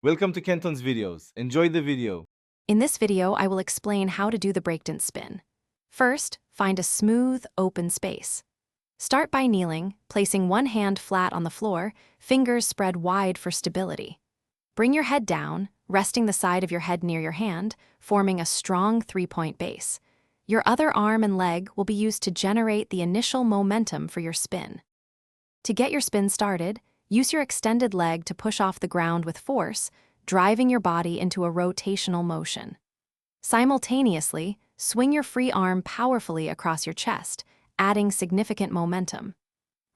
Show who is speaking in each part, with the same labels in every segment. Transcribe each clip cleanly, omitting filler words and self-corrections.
Speaker 1: Welcome to Kenton's videos. Enjoy the video.
Speaker 2: In this video, I will explain how to do the breakdance spin. First, find a smooth, open space. Start by kneeling, placing one hand flat on the floor, fingers spread wide for stability. Bring your head down, resting the side of your head near your hand, forming a strong three-point base. Your other arm and leg will be used to generate the initial momentum for your spin. To get your spin started, use your extended leg to push off the ground with force, driving your body into a rotational motion. Simultaneously, swing your free arm powerfully across your chest, adding significant momentum.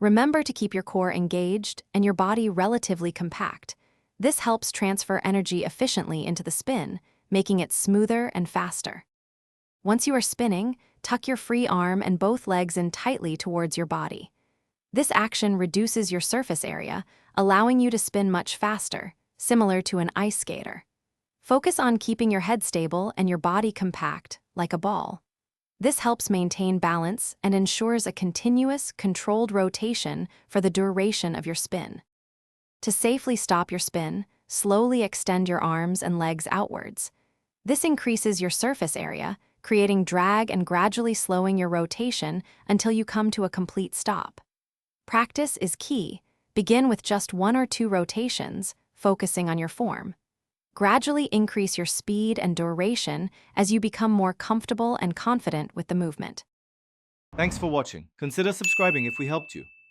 Speaker 2: Remember to keep your core engaged and your body relatively compact. This helps transfer energy efficiently into the spin, making it smoother and faster. Once you are spinning, tuck your free arm and both legs in tightly towards your body. This action reduces your surface area, allowing you to spin much faster, similar to an ice skater. Focus on keeping your head stable and your body compact, like a ball. This helps maintain balance and ensures a continuous, controlled rotation for the duration of your spin. To safely stop your spin, slowly extend your arms and legs outwards. This increases your surface area, creating drag and gradually slowing your rotation until you come to a complete stop. Practice is key. Begin with just 1 or 2 rotations, focusing on your form. Gradually increase your speed and duration as you become more comfortable and confident with the movement.
Speaker 1: Thanks for watching. Consider subscribing if we helped you.